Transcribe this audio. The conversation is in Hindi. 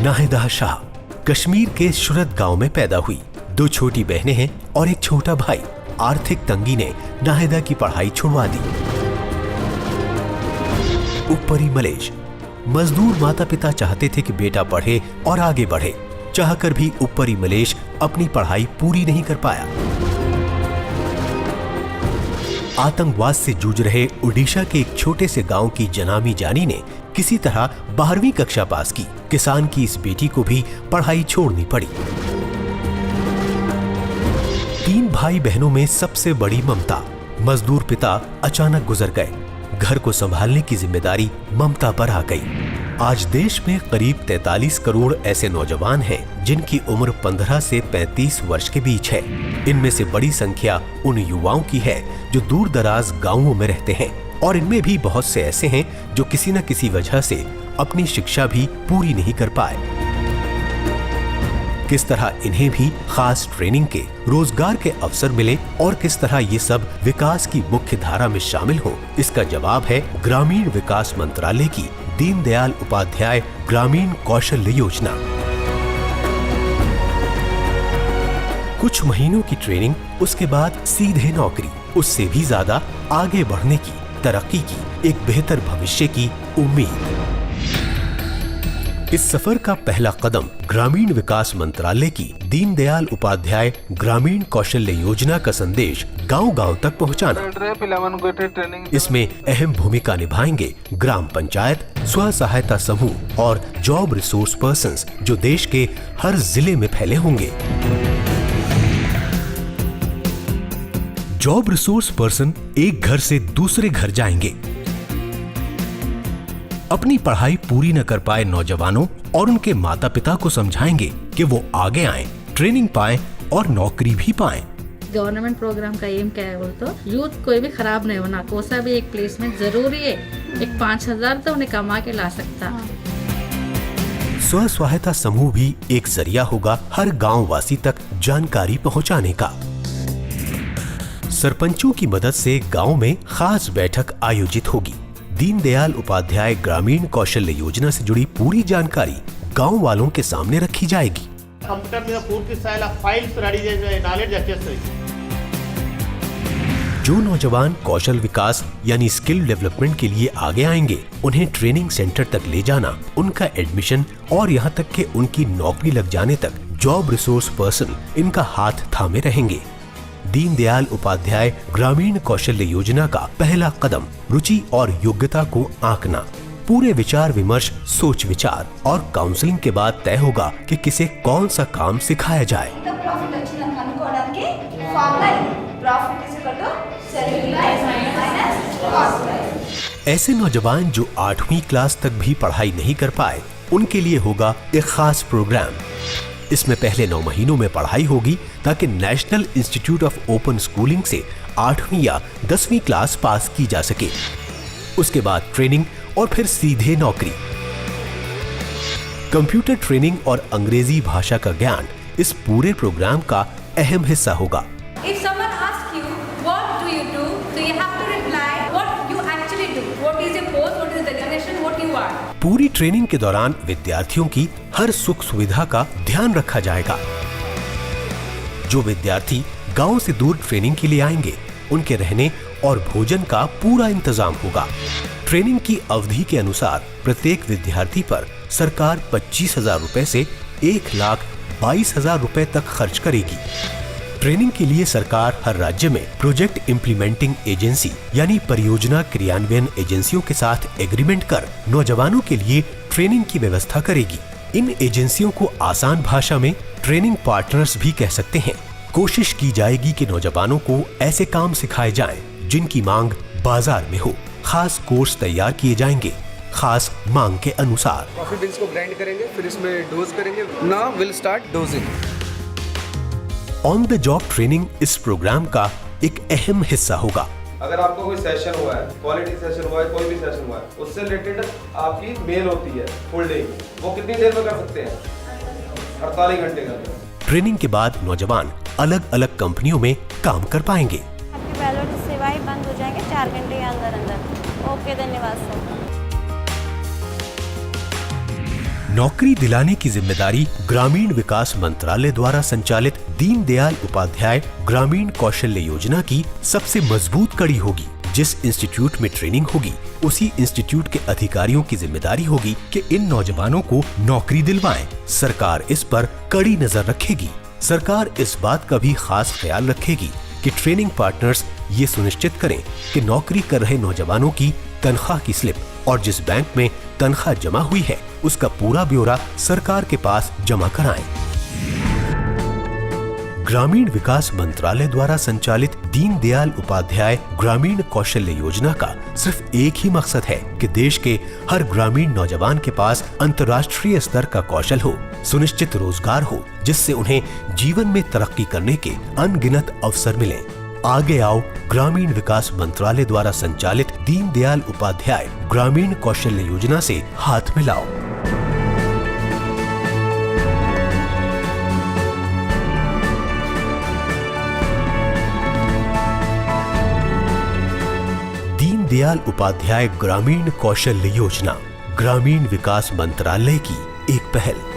नाहिदा शाह कश्मीर के शुरत गांव में पैदा हुई। 2 छोटी बहनें हैं और एक छोटा भाई। आर्थिक तंगी ने नाहिदा की पढ़ाई छुड़वा दी। उपरी मलेश मजदूर माता पिता चाहते थे कि बेटा पढ़े और आगे बढ़े, चाहकर भी उपरी मलेश अपनी पढ़ाई पूरी नहीं कर पाया। आतंकवाद से जूझ रहे ओडिशा के एक छोटे से गांव की जनामी जानी ने किसी तरह 12वीं कक्षा पास की। किसान की इस बेटी को भी पढ़ाई छोड़नी पड़ी। 3 भाई बहनों में सबसे बड़ी ममता। मजदूर पिता अचानक गुजर गए। घर को संभालने की जिम्मेदारी ममता पर आ गई। आज देश में करीब 43 करोड़ ऐसे नौजवान हैं जिनकी उम्र 15 से 35 वर्ष के बीच है। इनमें से बड़ी संख्या उन युवाओं की है जो दूर दराज गाँवों में रहते हैं और इनमें भी बहुत से ऐसे हैं जो किसी न किसी वजह से अपनी शिक्षा भी पूरी नहीं कर पाए। किस तरह इन्हें भी खास ट्रेनिंग के, रोजगार के अवसर मिले और किस तरह ये सब विकास की मुख्य धारा में शामिल हो, इसका जवाब है ग्रामीण विकास मंत्रालय की दीनदयाल उपाध्याय ग्रामीण कौशल्य योजना। कुछ महीनों की ट्रेनिंग, उसके बाद सीधे नौकरी, उससे भी ज्यादा आगे बढ़ने की, तरक्की की, एक बेहतर भविष्य की उम्मीद। इस सफर का पहला कदम ग्रामीण विकास मंत्रालय की दीनदयाल उपाध्याय ग्रामीण कौशल्य योजना का संदेश गांव-गांव तक पहुंचाना। इसमें अहम भूमिका निभाएंगे ग्राम पंचायत, स्व सहायता समूह और जॉब रिसोर्स पर्सन्स जो देश के हर जिले में फैले होंगे। जॉब रिसोर्स पर्सन एक घर से दूसरे घर जाएंगे। अपनी पढ़ाई पूरी न कर पाए नौजवानों और उनके माता पिता को समझाएंगे कि वो आगे आएं, ट्रेनिंग पाएं और नौकरी भी पाएं। गवर्नमेंट प्रोग्राम का एम क्या है बोल तो यूथ कोई भी खराब नहीं होना, कोई सा भी एक प्लेसमेंट जरूरी है। एक 5,000 तो उन्हें कमा के ला सकता। स्व सहायता समूह भी एक जरिया होगा हर गाँव वासी तक जानकारी पहुँचाने का। सरपंचों की मदद से गाँव में खास बैठक आयोजित होगी। दीनदयाल उपाध्याय ग्रामीण कौशल्य योजना से जुड़ी पूरी जानकारी गांव वालों के सामने रखी जाएगी। जो नौजवान कौशल विकास यानी स्किल डेवलपमेंट के लिए आगे आएंगे, उन्हें ट्रेनिंग सेंटर तक ले जाना, उनका एडमिशन और यहाँ तक कि उनकी नौकरी लग जाने तक जॉब रिसोर्स पर्सन इनका हाथ थामे रहेंगे। दीनदयाल उपाध्याय ग्रामीण कौशल्य योजना का पहला कदम रुचि और योग्यता को आंकना। पूरे विचार विमर्श, सोच विचार और काउंसलिंग के बाद तय होगा कि किसे कौन सा काम सिखाया जाए। ऐसे नौजवान जो 8वीं क्लास तक भी पढ़ाई नहीं कर पाए, उनके लिए होगा एक खास प्रोग्राम। इसमें पहले 9 महीनों में पढ़ाई होगी ताकि national institute of open schooling से 8वीं या 10वीं क्लास पास की जा सके। उसके बाद ट्रेनिंग और फिर सीधे नौकरी। कंप्यूटर ट्रेनिंग और अंग्रेजी भाषा का ज्ञान इस पूरे प्रोग्राम का अहम हिस्सा होगा। पूरी ट्रेनिंग के दौरान विद्यार्थियों की हर सुख सुविधा का ध्यान रखा जाएगा। जो विद्यार्थी गांव से दूर ट्रेनिंग के लिए आएंगे, उनके रहने और भोजन का पूरा इंतजाम होगा। ट्रेनिंग की अवधि के अनुसार प्रत्येक विद्यार्थी पर सरकार 25,000 रुपए से 1,22,000 रुपए तक खर्च करेगी। ट्रेनिंग के लिए सरकार हर राज्य में प्रोजेक्ट इम्प्लीमेंटिंग एजेंसी यानी परियोजना क्रियान्वयन एजेंसियों के साथ एग्रीमेंट कर नौजवानों के लिए ट्रेनिंग की व्यवस्था करेगी। इन एजेंसियों को आसान भाषा में ट्रेनिंग पार्टनर्स भी कह सकते हैं। कोशिश की जाएगी कि नौजवानों को ऐसे काम सिखाए जाएं जिनकी मांग बाजार में हो। खास कोर्स तैयार किए जाएंगे खास मांग के अनुसार। कॉफी बीन्स को ग्राइंड करेंगे, फिर इसमें डोज करेंगे। Now will start dosing. On the job training इस प्रोग्राम का एक अहम हिस्सा होगा। अगर आपको कोई सेशन हुआ है, क्वालिटी सेशन हुआ है, कोई भी सेशन हुआ है, उससे रिलेटेड आपकी मेल होती है फुल डे, वो कितनी देर में कर सकते हैं? 48 घंटे का। ट्रेनिंग के बाद नौजवान अलग अलग कंपनियों में काम कर पाएंगे। आपकी बैलेट सेवाएं बंद हो जाएंगे 4 घंटे के अंदर। ओके, धन्यवाद सर। नौकरी दिलाने की जिम्मेदारी ग्रामीण विकास मंत्रालय द्वारा संचालित दीनदयाल उपाध्याय ग्रामीण कौशल्य योजना की सबसे मजबूत कड़ी होगी। जिस इंस्टीट्यूट में ट्रेनिंग होगी उसी इंस्टीट्यूट के अधिकारियों की जिम्मेदारी होगी कि इन नौजवानों को नौकरी दिलवाएं। सरकार इस पर कड़ी नजर रखेगी। सरकार इस बात का भी खास ख्याल रखेगी कि ट्रेनिंग पार्टनर्स ये सुनिश्चित करें कि नौकरी कर रहे नौजवानों की तनख्वाह की स्लिप और जिस बैंक में तनख्वाह जमा हुई है उसका पूरा ब्यौरा सरकार के पास जमा कराएं। ग्रामीण विकास मंत्रालय द्वारा संचालित दीनदयाल उपाध्याय ग्रामीण कौशल्य योजना का सिर्फ एक ही मकसद है कि देश के हर ग्रामीण नौजवान के पास अंतर्राष्ट्रीय स्तर का कौशल हो, सुनिश्चित रोजगार हो, जिससे उन्हें जीवन में तरक्की करने के अनगिनत अवसर मिलें। आगे आओ, ग्रामीण विकास मंत्रालय द्वारा संचालित दीनदयाल उपाध्याय ग्रामीण कौशल्य योजना से हाथ मिलाओ। दीनदयाल उपाध्याय ग्रामीण कौशल्य योजना ग्रामीण विकास मंत्रालय की एक पहल।